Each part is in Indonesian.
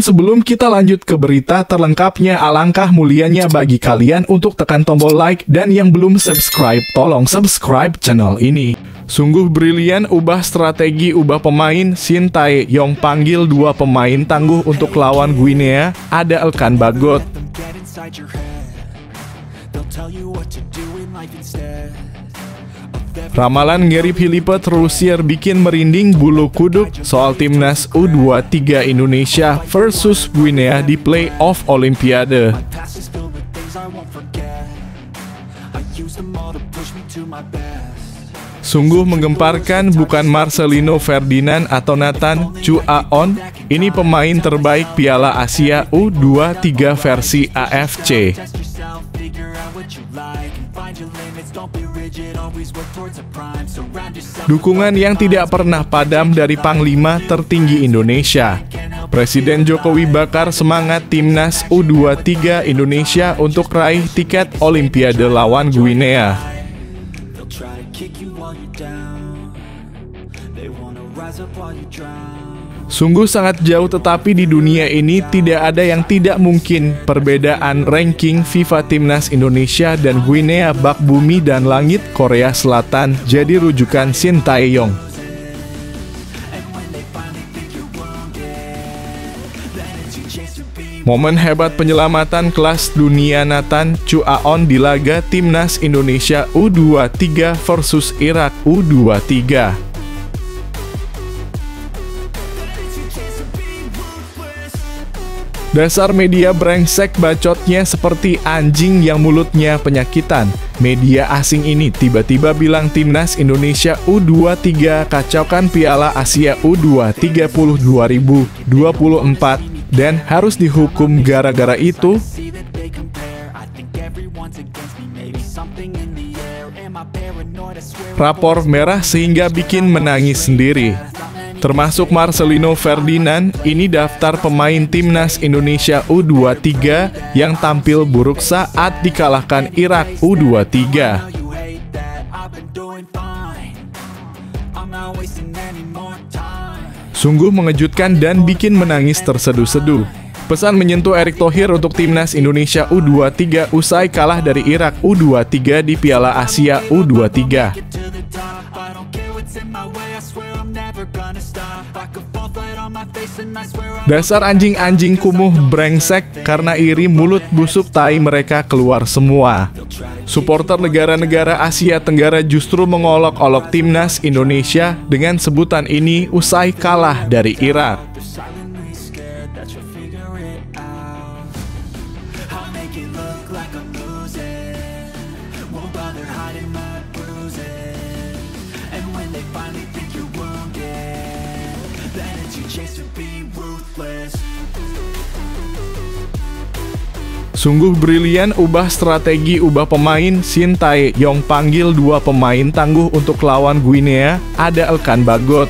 sebelum kita lanjut ke berita terlengkapnya, alangkah mulianya bagi kalian untuk tekan tombol like, dan yang belum subscribe, tolong subscribe channel ini. Sungguh brilian ubah strategi ubah pemain. Shin Tae-yong panggil dua pemain tangguh untuk lawan Guinea, ada Elkan Bagot. Ramalan Gary Philippe Trussier bikin merinding bulu kuduk soal timnas U23 Indonesia versus Guinea di playoff Olimpiade. Sungguh menggemparkan, bukan Marcelino Ferdinand atau Nathan Chu Aon, ini pemain terbaik Piala Asia U23 versi AFC. Dukungan yang tidak pernah padam dari Panglima tertinggi Indonesia. Presiden Jokowi bakar semangat timnas U23 Indonesia untuk raih tiket Olimpiade lawan Guinea. Sungguh sangat jauh, tetapi di dunia ini tidak ada yang tidak mungkin. Perbedaan ranking FIFA timnas Indonesia dan Guinea bak bumi dan langit. Korea Selatan jadi rujukan Shin Tae-yong. Momen hebat penyelamatan kelas dunia Nathan Chu Aon di laga timnas Indonesia U23 versus Irak U23. Dasar media brengsek, bacotnya seperti anjing yang mulutnya penyakitan. Media asing ini tiba-tiba bilang timnas Indonesia U23 kacaukan Piala Asia U23 2024 dan harus dihukum gara-gara itu. Rapor merah sehingga bikin menangis sendiri. Termasuk Marcelino Ferdinand, ini daftar pemain timnas Indonesia U23 yang tampil buruk saat dikalahkan Irak U23. Sungguh mengejutkan dan bikin menangis terseduh-seduh. Pesan menyentuh Erick Thohir untuk timnas Indonesia U23 usai kalah dari Irak U23 di Piala Asia U23. Dasar anjing-anjing kumuh brengsek, karena iri mulut busuk tai mereka keluar semua. Supporter negara-negara Asia Tenggara justru mengolok-olok timnas Indonesia dengan sebutan ini usai kalah dari Irak. Sungguh brilian ubah strategi ubah pemain. Shin Tae-yong panggil dua pemain tangguh untuk lawan Guinea, ada Elkan Bagot.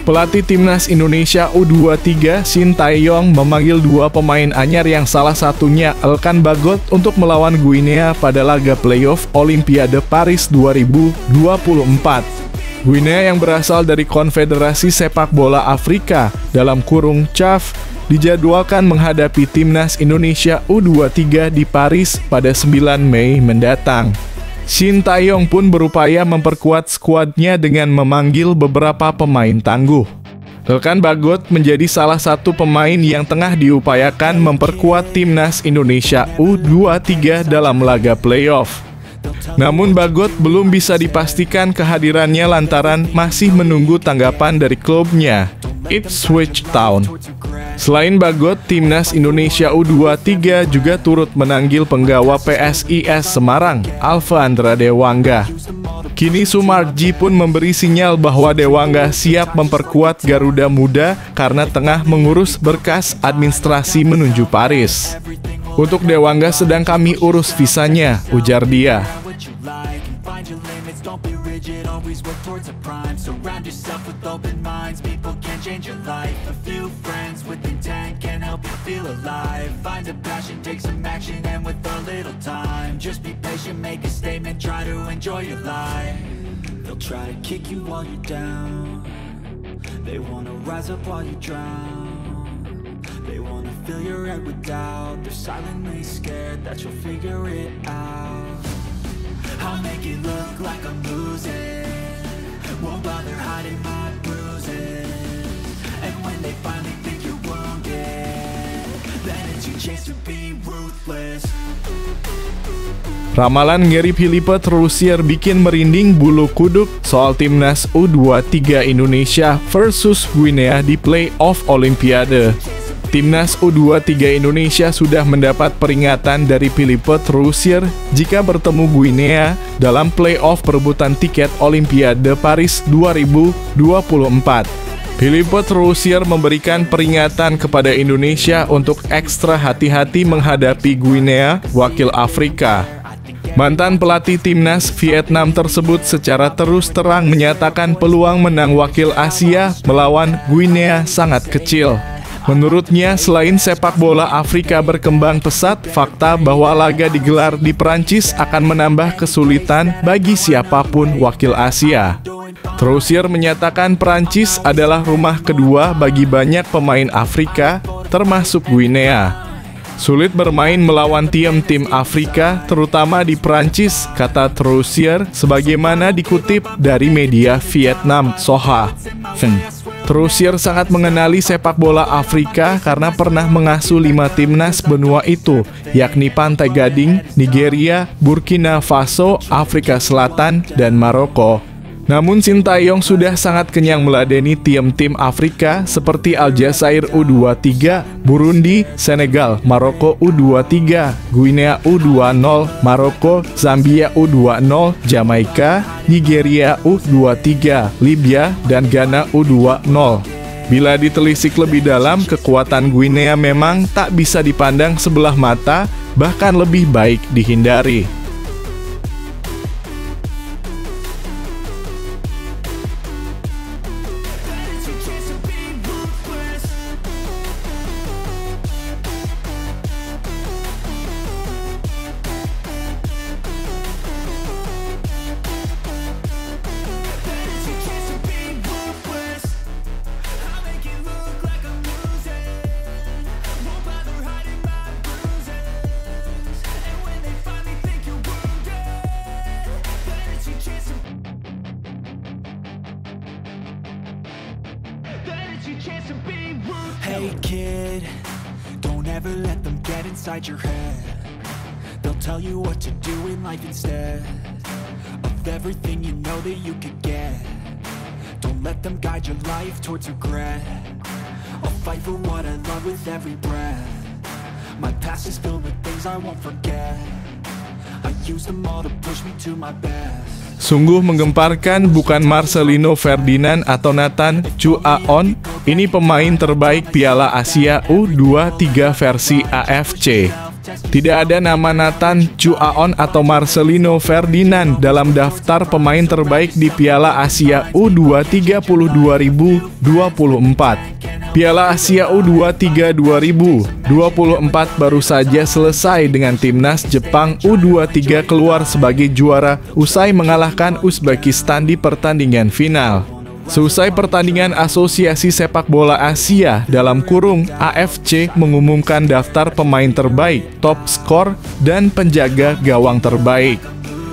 Pelatih timnas Indonesia U23 Shin Tae-yong memanggil dua pemain anyar yang salah satunya Elkan Bagot untuk melawan Guinea pada laga playoff Olimpiade Paris 2024. Guinea yang berasal dari Konfederasi Sepak Bola Afrika (CAF) dijadwalkan menghadapi timnas Indonesia U23 di Paris pada 9 Mei mendatang. Shin Tae-yong pun berupaya memperkuat skuadnya dengan memanggil beberapa pemain tangguh. Elkan Bagot menjadi salah satu pemain yang tengah diupayakan memperkuat timnas Indonesia U23 dalam laga playoff. Namun Bagot belum bisa dipastikan kehadirannya lantaran masih menunggu tanggapan dari klubnya, Ipswich Town. Selain Bagot, timnas Indonesia U23 juga turut menanggil penggawa PSIS Semarang, Alfandra Dewangga. Kini Sumarji pun memberi sinyal bahwa Dewangga siap memperkuat Garuda Muda karena tengah mengurus berkas administrasi menuju Paris. Untuk Dewangga sedang kami urus visanya, ujar dia. They wanna fill your head with doubt. They're silently scared that you'll figure it out. I'll make it look like I'm losing, won't bother hiding my bruises. And when they finally think you're wounded, then it's your chance to be ruthless. Ramalan Gary Philippe Troussier bikin merinding bulu kuduk soal timnas U23 Indonesia versus Guinea di play-off Olimpiade. Timnas U23 Indonesia sudah mendapat peringatan dari Philippe Troussier jika bertemu Guinea dalam play-off perebutan tiket Olimpiade Paris 2024. Philippe Troussier memberikan peringatan kepada Indonesia untuk ekstra hati-hati menghadapi Guinea, wakil Afrika. Mantan pelatih timnas Vietnam tersebut secara terus terang menyatakan peluang menang wakil Asia melawan Guinea sangat kecil. Menurutnya, selain sepak bola Afrika berkembang pesat, fakta bahwa laga digelar di Perancis akan menambah kesulitan bagi siapapun wakil Asia. Troussier menyatakan Perancis adalah rumah kedua bagi banyak pemain Afrika, termasuk Guinea. Sulit bermain melawan tim-tim Afrika, terutama di Perancis, kata Troussier, sebagaimana dikutip dari media Vietnam Soha. Troussier sangat mengenali sepak bola Afrika karena pernah mengasuh 5 timnas benua itu, yakni Pantai Gading, Nigeria, Burkina Faso, Afrika Selatan, dan Maroko. Namun Sintayong sudah sangat kenyang meladeni tim-tim Afrika seperti Aljazair U23, Burundi, Senegal, Maroko U23, Guinea U20, Maroko, Zambia U20, Jamaika, Nigeria U23, Libya, dan Ghana U20. Bila ditelisik lebih dalam, kekuatan Guinea memang tak bisa dipandang sebelah mata, bahkan lebih baik dihindari. Hey kid, don't ever let them get inside your head. They'll tell you what to do in life instead of everything you know that you could get. Don't let them guide your life towards regret. I'll fight for what I love with every breath. My past is filled with things I won't forget. I use them all to push me to my best. Sungguh menggemparkan, bukan Marcelino Ferdinand atau Nathan Chuaon. Ini pemain terbaik Piala Asia U23 versi AFC. Tidak ada nama Nathan Chuaon atau Marcelino Ferdinand dalam daftar pemain terbaik di Piala Asia U23 2024. Piala Asia U23 2024 baru saja selesai dengan timnas Jepang U23 keluar sebagai juara usai mengalahkan Uzbekistan di pertandingan final. Seusai pertandingan Asosiasi Sepak Bola Asia dalam kurung AFC mengumumkan daftar pemain terbaik, top skor, dan penjaga gawang terbaik.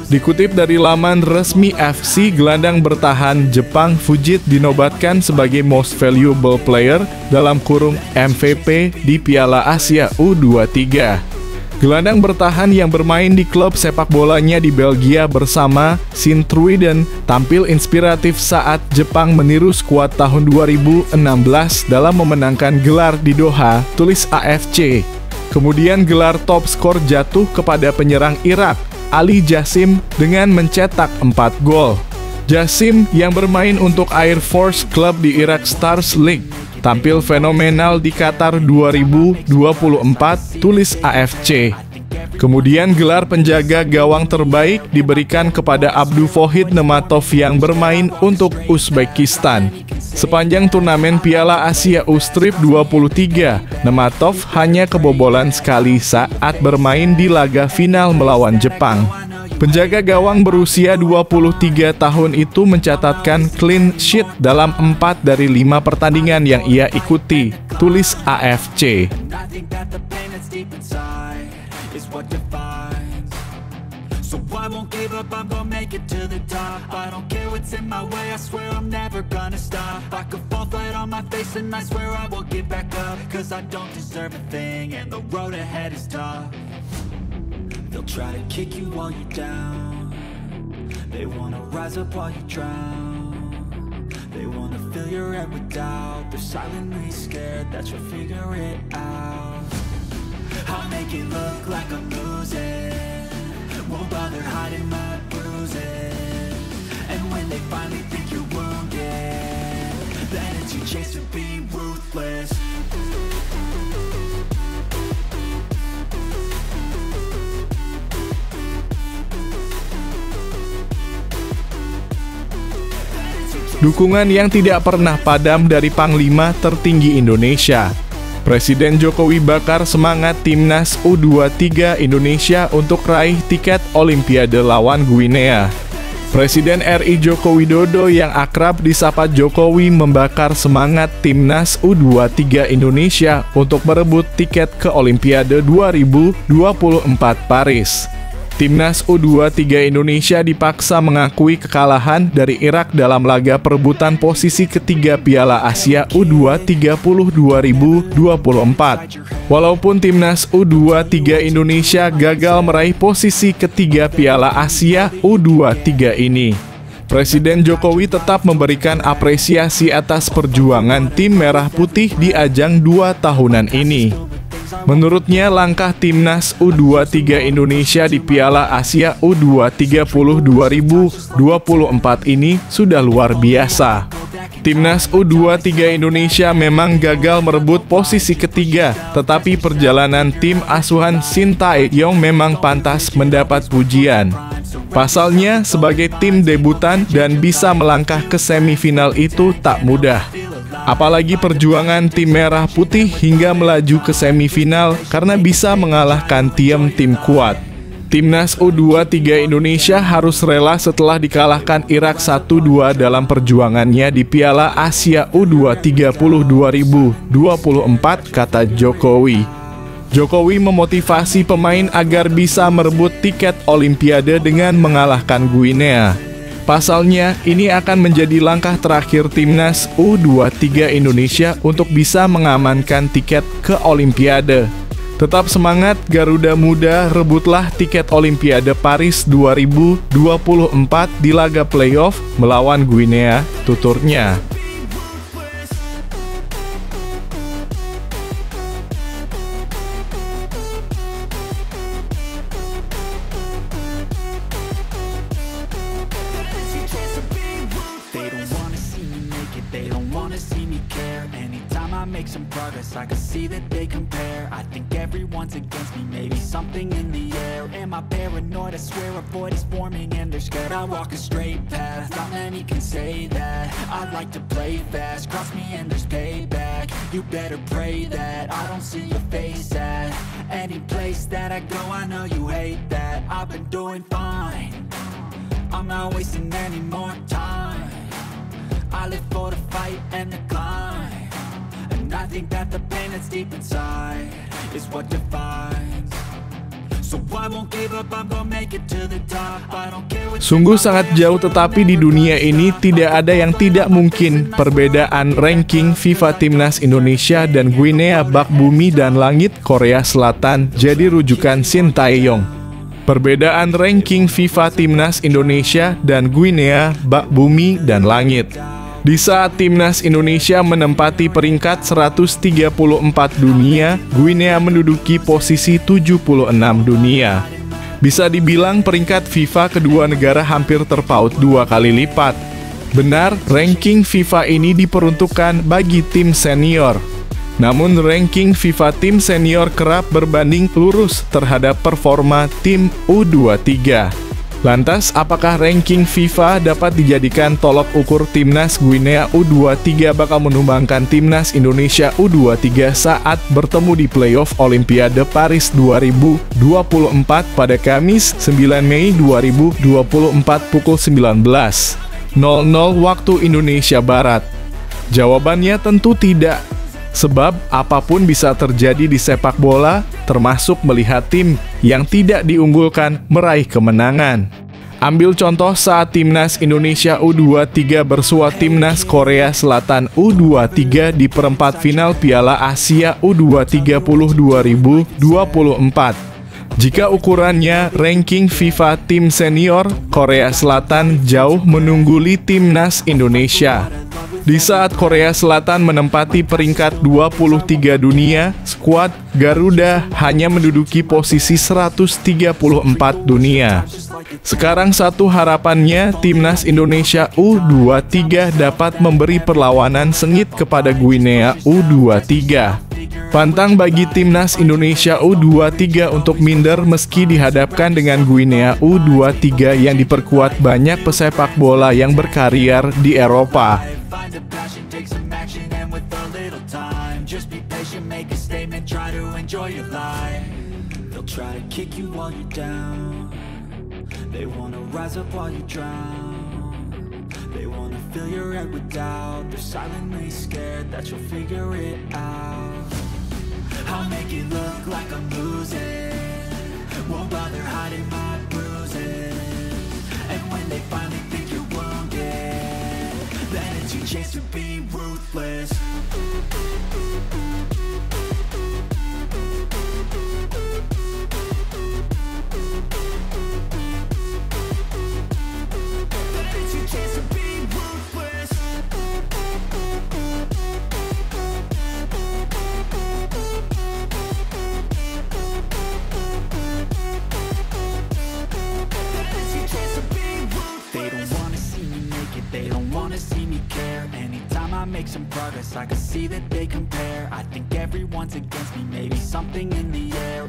Dikutip dari laman resmi FC, gelandang bertahan Jepang Fujit dinobatkan sebagai Most Valuable Player dalam kurung MVP di Piala Asia U23. Gelandang bertahan yang bermain di klub sepak bolanya di Belgia bersama Sint-Truiden tampil inspiratif saat Jepang meniru skuad tahun 2016 dalam memenangkan gelar di Doha, tulis AFC. Kemudian gelar top skor jatuh kepada penyerang Irak, Ali Jassim, dengan mencetak 4 gol. Jassim yang bermain untuk Air Force Club di Iraq Stars League tampil fenomenal di Qatar 2024, tulis AFC. Kemudian gelar penjaga gawang terbaik diberikan kepada Abdufohid Nematov yang bermain untuk Uzbekistan. Sepanjang turnamen Piala Asia U-Strip 23, Nematov hanya kebobolan sekali saat bermain di laga final melawan Jepang. Penjaga gawang berusia 23 tahun itu mencatatkan clean sheet dalam 4 dari 5 pertandingan yang ia ikuti, tulis AFC. So I won't give up, I'm gonna make it to the top. I don't care what's in my way, I swear I'm never gonna stop. I could fall flat on my face and I swear I will get back up. Cause I don't deserve a thing and the road ahead is tough. They'll try to kick you while you're down. They wanna rise up while you drown. They wanna fill your head with doubt. They're silently scared that you'll figure it out. I'll make it look like I'm losing. Won't bother hiding my bruises. And when they finally think you're wounded, then it's your chance to be ruthless. Dukungan yang tidak pernah padam dari Panglima tertinggi Indonesia. Presiden Jokowi bakar semangat Timnas U23 Indonesia untuk raih tiket Olimpiade lawan Guinea. Presiden RI Joko Widodo yang akrab disapa Jokowi membakar semangat Timnas U23 Indonesia untuk merebut tiket ke Olimpiade 2024 Paris. Timnas U23 Indonesia dipaksa mengakui kekalahan dari Irak dalam laga perebutan posisi ketiga Piala Asia U23 2024. Walaupun Timnas U23 Indonesia gagal meraih posisi ketiga Piala Asia U23 ini, Presiden Jokowi tetap memberikan apresiasi atas perjuangan tim Merah Putih di ajang 2 tahunan ini. Menurutnya, langkah Timnas U23 Indonesia di Piala Asia U23 2024 ini sudah luar biasa. Timnas U23 Indonesia memang gagal merebut posisi ketiga, tetapi perjalanan tim asuhan Sintayong memang pantas mendapat pujian. Pasalnya, sebagai tim debutan dan bisa melangkah ke semifinal itu tak mudah. Apalagi perjuangan tim Merah Putih hingga melaju ke semifinal karena bisa mengalahkan tim kuat. Timnas U23 Indonesia harus rela setelah dikalahkan Irak 1-2 dalam perjuangannya di Piala Asia U23 2024, kata Jokowi. Jokowi memotivasi pemain agar bisa merebut tiket Olimpiade dengan mengalahkan Guinea. Pasalnya, ini akan menjadi langkah terakhir Timnas U23 Indonesia untuk bisa mengamankan tiket ke Olimpiade. Tetap semangat Garuda Muda, rebutlah tiket Olimpiade Paris 2024 di laga playoff melawan Guinea, tuturnya. They don't wanna see me care. Anytime I make some progress, I can see that they compare. I think everyone's against me, maybe something in the air. Am I paranoid? I swear a void is forming and they're scared. I walk a straight path, not many can say that. I like to play fast, cross me and there's payback. You better pray that I don't see your face at any place that I go. I know you hate that. I've been doing fine, I'm not wasting any more time. I live for the fight and the climb, and I think that the pain that's deep inside is what defines. So I won't give up, I'm gonna make it to the top. I don't care what. Sungguh sangat jauh, tetapi di dunia ini tidak ada yang tidak mungkin. Perbedaan ranking FIFA Timnas Indonesia dan Guinea bak bumi dan langit Korea Selatan jadi rujukan Sintayong. Perbedaan ranking FIFA Timnas Indonesia dan Guinea bak bumi dan langit. Di saat Timnas Indonesia menempati peringkat 134 dunia, Guinea menduduki posisi 76 dunia. Bisa dibilang peringkat FIFA kedua negara hampir terpaut 2 kali lipat. Benar, ranking FIFA ini diperuntukkan bagi tim senior. Namun ranking FIFA tim senior kerap berbanding lurus terhadap performa tim U23. Lantas, apakah ranking FIFA dapat dijadikan tolok ukur timnas Guinea U23 bakal menumbangkan timnas Indonesia U23 saat bertemu di playoff Olimpiade Paris 2024 pada Kamis 9 Mei 2024 pukul 19.00 waktu Indonesia Barat? Jawabannya tentu tidak. Sebab apapun bisa terjadi di sepak bola, termasuk melihat tim yang tidak diunggulkan meraih kemenangan. Ambil contoh saat timnas Indonesia U23 bersua timnas Korea Selatan U23 di perempat final Piala Asia U23 2024. Jika ukurannya ranking FIFA tim senior, Korea Selatan jauh menungguli timnas Indonesia. Di saat Korea Selatan menempati peringkat 23 dunia, skuad Garuda hanya menduduki posisi 134 dunia. Sekarang satu harapannya, timnas Indonesia U23 dapat memberi perlawanan sengit kepada Guinea U23. Pantang bagi timnas Indonesia U23 untuk minder meski dihadapkan dengan Guinea U23 yang diperkuat banyak pesepak bola yang berkarir di Eropa. They wanna fill your head with doubt. They're silently scared that you'll figure it out. I'll make it look like I'm losing, won't bother hiding my bruises. And when they finally think you're wounded, then it's your chance to be ruthless. Make some progress, I can see that they compare. I think everyone's against me, maybe something in the air.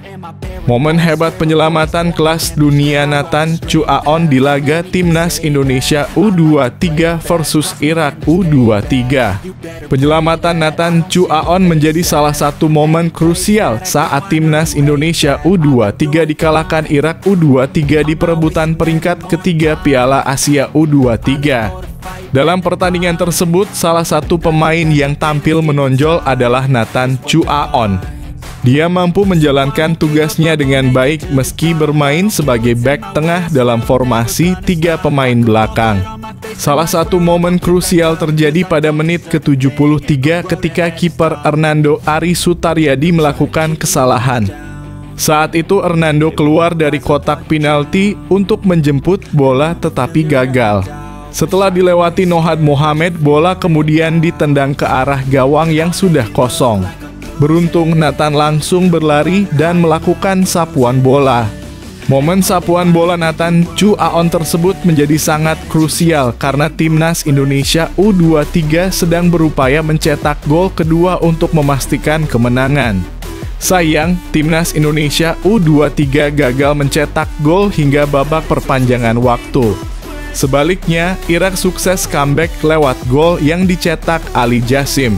Momen hebat penyelamatan kelas dunia Nathan Chuaon di laga timnas Indonesia U23 versus Irak U23. Penyelamatan Nathan Chuaon menjadi salah satu momen krusial saat timnas Indonesia U23 dikalahkan Irak U23 di perebutan peringkat ketiga Piala Asia U23. Dalam pertandingan tersebut, salah satu pemain yang tampil menonjol adalah Nathan Chuaon. Dia mampu menjalankan tugasnya dengan baik meski bermain sebagai bek tengah dalam formasi 3 pemain belakang. Salah satu momen krusial terjadi pada menit ke-73 ketika kiper Hernando Ari Sutaryadi melakukan kesalahan. Saat itu Hernando keluar dari kotak penalti untuk menjemput bola tetapi gagal. Setelah dilewati Nohad Mohamed, bola kemudian ditendang ke arah gawang yang sudah kosong. Beruntung Nathan langsung berlari dan melakukan sapuan bola. Momen sapuan bola Nathan Chuaon tersebut menjadi sangat krusial karena timnas Indonesia U23 sedang berupaya mencetak gol kedua untuk memastikan kemenangan. Sayang, timnas Indonesia U23 gagal mencetak gol hingga babak perpanjangan waktu. Sebaliknya, Irak sukses comeback lewat gol yang dicetak Ali Jassim.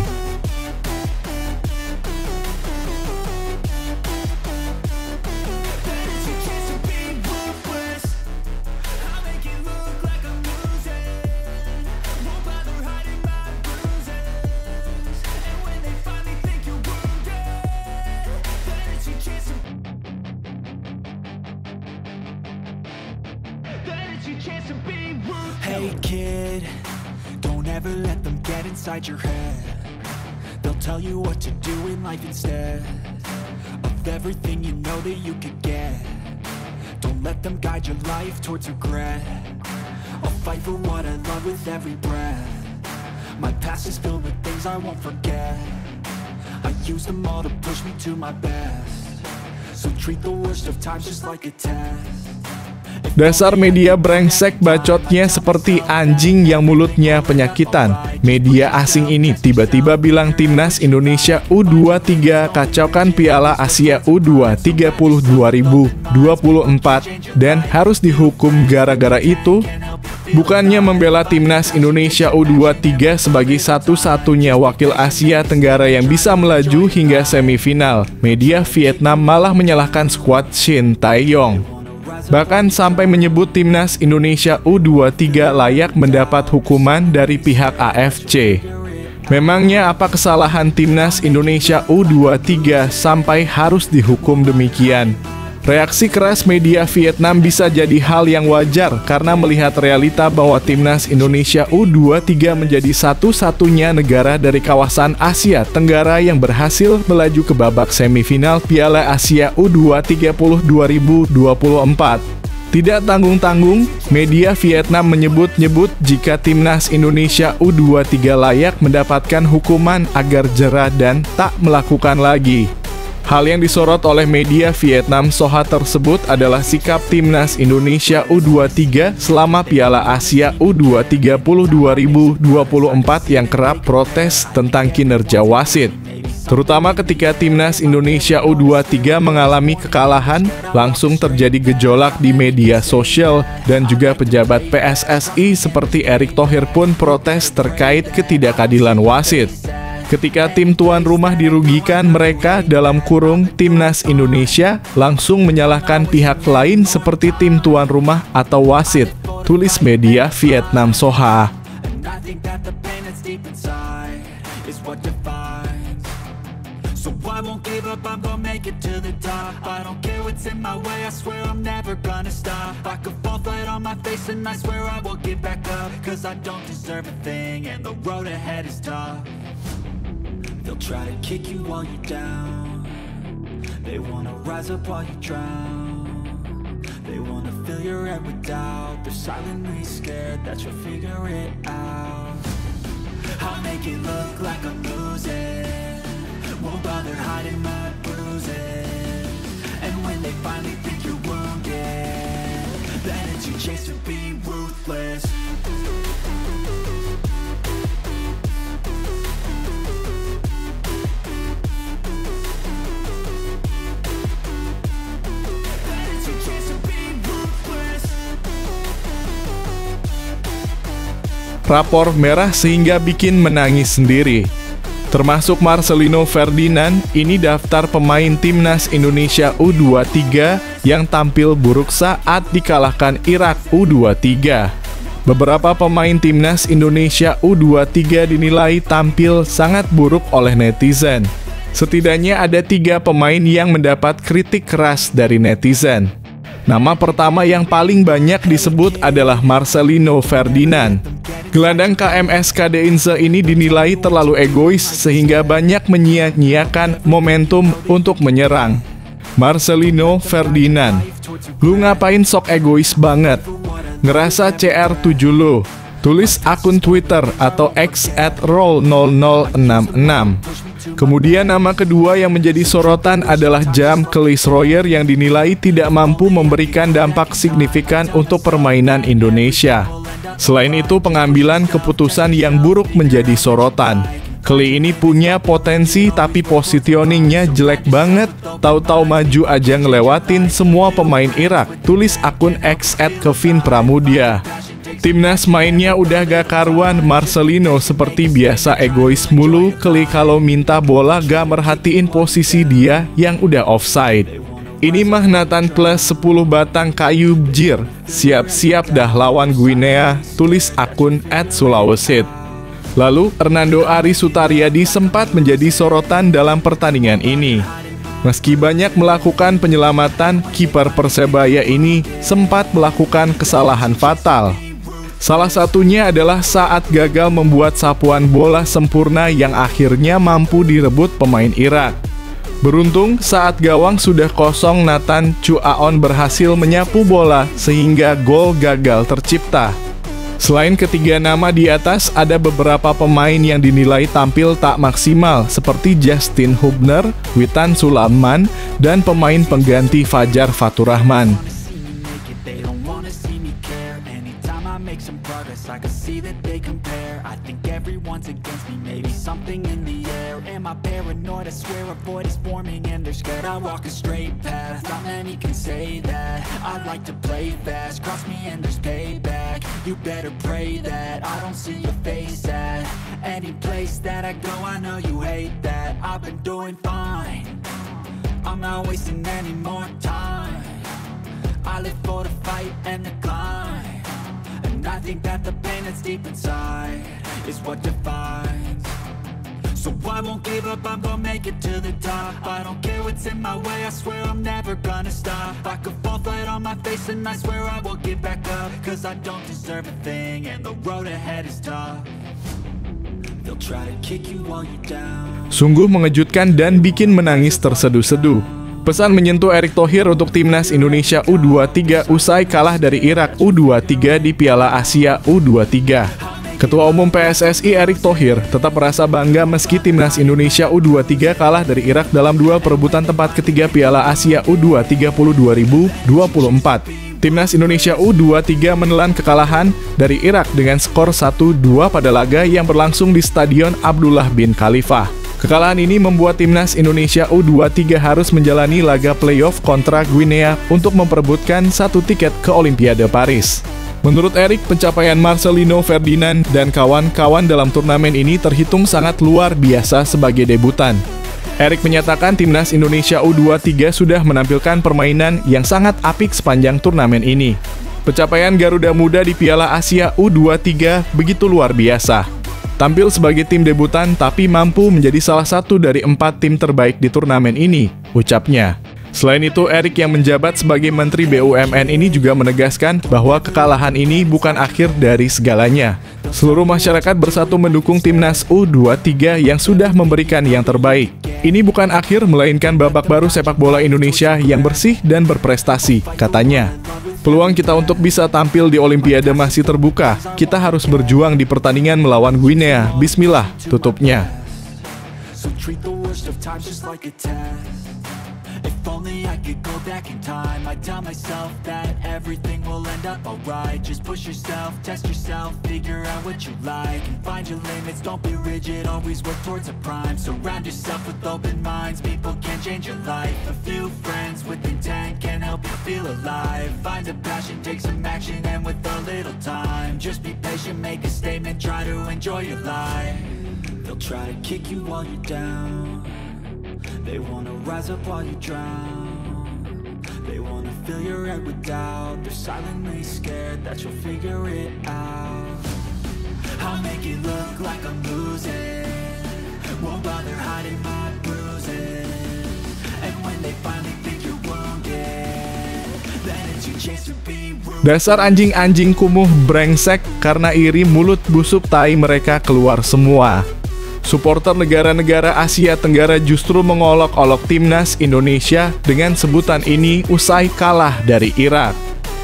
Hey kid, don't ever let them get inside your head. They'll tell you what to do in life instead of everything you know that you could get. Don't let them guide your life towards regret. I'll fight for what I love with every breath. My past is filled with things I won't forget. I use them all to push me to my best. So treat the worst of times just like a test. Dasar media brengsek, bacotnya seperti anjing yang mulutnya penyakitan. Media asing ini tiba-tiba bilang timnas Indonesia U23 kacaukan Piala Asia U20 2024 dan harus dihukum gara-gara itu. Bukannya membela timnas Indonesia U23 sebagai satu-satunya wakil Asia Tenggara yang bisa melaju hingga semifinal, media Vietnam malah menyalahkan skuad Shin Tae-yong. Bahkan sampai menyebut timnas Indonesia U23 layak mendapat hukuman dari pihak AFC. Memangnya apa kesalahan timnas Indonesia U23 sampai harus dihukum demikian? Reaksi keras media Vietnam bisa jadi hal yang wajar karena melihat realita bahwa timnas Indonesia U23 menjadi satu-satunya negara dari kawasan Asia Tenggara yang berhasil melaju ke babak semifinal Piala Asia U20 2024. Tidak tanggung-tanggung, media Vietnam menyebut-nyebut jika timnas Indonesia U23 layak mendapatkan hukuman agar jera dan tak melakukan lagi. Hal yang disorot oleh media Vietnam Soha tersebut adalah sikap timnas Indonesia U23 selama Piala Asia U20 2024 yang kerap protes tentang kinerja wasit. Terutama ketika timnas Indonesia U23 mengalami kekalahan, langsung terjadi gejolak di media sosial dan juga pejabat PSSI seperti Erick Thohir pun protes terkait ketidakadilan wasit. Ketika tim tuan rumah dirugikan, mereka dalam kurung timnas Indonesia langsung menyalahkan pihak lain seperti tim tuan rumah atau wasit, tulis media Vietnam Soha. So I won't give up, I'm gonna make it to the top. I don't care what's in my way, I swear I'm never gonna stop. I could fall flat on my face and I swear I will get back up. Cause I don't deserve a thing and the road ahead is tough. They'll try to kick you while you're down. They wanna rise up while you drown. They wanna fill your head with doubt. They're silently scared that you'll figure it out. I'll make it look like I'm losing. Won't bother hiding my bruises. And when they finally think you're wounded, then it's your chance to be ruthless. Rapor merah sehingga bikin menangis sendiri. Termasuk Marcelino Ferdinand, ini daftar pemain timnas Indonesia U23 yang tampil buruk saat dikalahkan Irak U23. Beberapa pemain timnas Indonesia U23 dinilai tampil sangat buruk oleh netizen. Setidaknya ada 3 pemain yang mendapat kritik keras dari netizen. Nama pertama yang paling banyak disebut adalah Marcelino Ferdinand. Gelandang KMS Kadeinse ini dinilai terlalu egois sehingga banyak menyia-nyiakan momentum untuk menyerang. Marcelino Ferdinand, lu ngapain sok egois banget? Ngerasa CR7 lu? Tulis akun Twitter atau X @roll0066. Kemudian nama kedua yang menjadi sorotan adalah Jam Royer yang dinilai tidak mampu memberikan dampak signifikan untuk permainan Indonesia. Selain itu, pengambilan keputusan yang buruk menjadi sorotan. Kli ini punya potensi tapi positioningnya jelek banget. Tahu-tahu maju aja ngelewatin semua pemain Irak, tulis akun X @KevinPramudia. Timnas mainnya udah gak karuan, Marcelino seperti biasa egois mulu, Kli kalau minta bola gak merhatiin posisi dia yang udah offside. Ini mah Nathan plus 10 batang kayu bjir, siap-siap dah lawan Guinea, tulis akun @Sulawesi. Lalu, Hernando Ari Sutariadi sempat menjadi sorotan dalam pertandingan ini. Meski banyak melakukan penyelamatan, kiper Persebaya ini sempat melakukan kesalahan fatal. Salah satunya adalah saat gagal membuat sapuan bola sempurna yang akhirnya mampu direbut pemain Irak. Beruntung saat gawang sudah kosong, Nathan Chuaon berhasil menyapu bola sehingga gol gagal tercipta. Selain ketiga nama di atas, ada beberapa pemain yang dinilai tampil tak maksimal seperti Justin Hubner, Witan Sulaiman, dan pemain pengganti Fajar Faturrahman. make some progress, I can see that they compare. I think everyone's against me, maybe something in the air. Am I paranoid? I swear a void is forming and they're scared. I walk a straight path, not many can say that. I like to play fast, cross me and there's payback. You better pray that I don't see your face at any place that I go. I know you hate that. I've been doing fine, I'm not wasting any more time. I live for the fight and the climb, and I think that the pain that's deep inside is what defines. So I won't give up, I'm gonna make it to the top. I don't care what's in my way, I swear I'm never gonna stop. I could fall flat on my face and I swear I will get back up, cause I don't deserve a thing and the road ahead is tough. They'll try to kick you while you're down. Sungguh mengejutkan dan bikin menangis terseduh-seduh. Pesan menyentuh Erick Thohir untuk timnas Indonesia U23 usai kalah dari Irak U23 di Piala Asia U23. Ketua Umum PSSI Erick Thohir tetap merasa bangga meski timnas Indonesia U23 kalah dari Irak dalam duel perebutan tempat ketiga Piala Asia U20 2024. Timnas Indonesia U23 menelan kekalahan dari Irak dengan skor 1-2 pada laga yang berlangsung di Stadion Abdullah bin Khalifah. Kekalahan ini membuat timnas Indonesia U23 harus menjalani laga playoff kontra Guinea untuk memperebutkan satu tiket ke Olimpiade Paris. Menurut Erick, pencapaian Marcelino Ferdinand dan kawan-kawan dalam turnamen ini terhitung sangat luar biasa sebagai debutan. Erick menyatakan timnas Indonesia U23 sudah menampilkan permainan yang sangat apik sepanjang turnamen ini. Pencapaian Garuda Muda di Piala Asia U23 begitu luar biasa. Tampil sebagai tim debutan tapi mampu menjadi salah satu dari 4 tim terbaik di turnamen ini, ucapnya. Selain itu, Erick yang menjabat sebagai Menteri BUMN ini juga menegaskan bahwa kekalahan ini bukan akhir dari segalanya. Seluruh masyarakat bersatu mendukung timnas U23 yang sudah memberikan yang terbaik. Ini bukan akhir, melainkan babak baru sepak bola Indonesia yang bersih dan berprestasi, katanya. Peluang kita untuk bisa tampil di Olimpiade masih terbuka. Kita harus berjuang di pertandingan melawan Guinea. Bismillah, tutupnya. If only I could go back in time, I'd tell myself that everything will end up alright. Just push yourself, test yourself, figure out what you like, and find your limits, don't be rigid, always work towards a prime. Surround yourself with open minds, people can change your life. A few friends with intent can help you feel alive. Find a passion, take some action, and with a little time, just be patient, make a statement, try to enjoy your life. They'll try to kick you while you're down, they wanna rise up while you drown. They wanna fill your head with doubt. They're silently scared that you'll figure it out. I'll make it look like I'm losing, won't bother hiding my bruises. And when they finally think you're wounded, then it's your chance to be ruined. Dasar anjing-anjing kumuh brengsek, karena iri mulut busuk tai mereka keluar semua. Supporter negara-negara Asia Tenggara justru mengolok-olok timnas Indonesia dengan sebutan ini usai kalah dari Irak.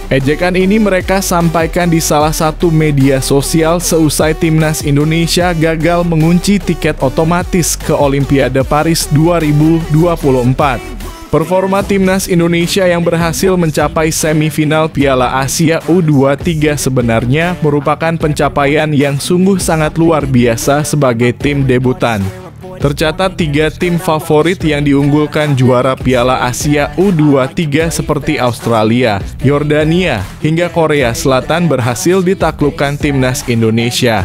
Ejekan ini mereka sampaikan di salah satu media sosial seusai timnas Indonesia gagal mengunci tiket otomatis ke Olimpiade Paris 2024. Performa timnas Indonesia yang berhasil mencapai semifinal Piala Asia U23 sebenarnya merupakan pencapaian yang sungguh sangat luar biasa sebagai tim debutan. Tercatat 3 tim favorit yang diunggulkan juara Piala Asia U23 seperti Australia, Yordania, hingga Korea Selatan berhasil ditaklukkan timnas Indonesia.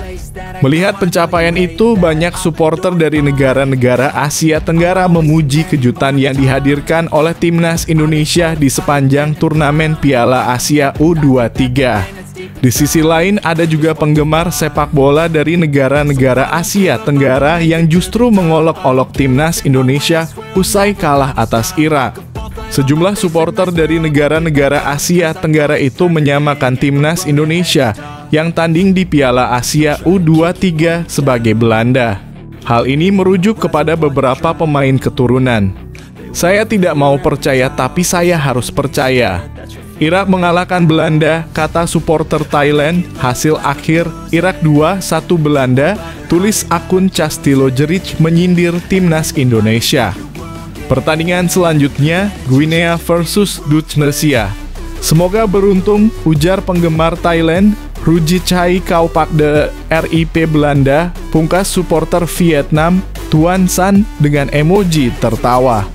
Melihat pencapaian itu, banyak supporter dari negara-negara Asia Tenggara memuji kejutan yang dihadirkan oleh timnas Indonesia di sepanjang turnamen Piala Asia U23. Di sisi lain, ada juga penggemar sepak bola dari negara-negara Asia Tenggara yang justru mengolok-olok timnas Indonesia usai kalah atas Irak. Sejumlah supporter dari negara-negara Asia Tenggara itu menyamakan timnas Indonesia yang tanding di Piala Asia U23 sebagai Belanda. Hal ini merujuk kepada beberapa pemain keturunan. Saya tidak mau percaya, tapi saya harus percaya. Irak mengalahkan Belanda, kata supporter Thailand. Hasil akhir Irak 2-1 Belanda, tulis akun Castilo Jeric menyindir timnas Indonesia. Pertandingan selanjutnya, Guinea versus Tunisia. Semoga beruntung, ujar penggemar Thailand. Rujicai Kau Pak de RIP Belanda, pungkas supporter Vietnam, Tuan San dengan emoji tertawa.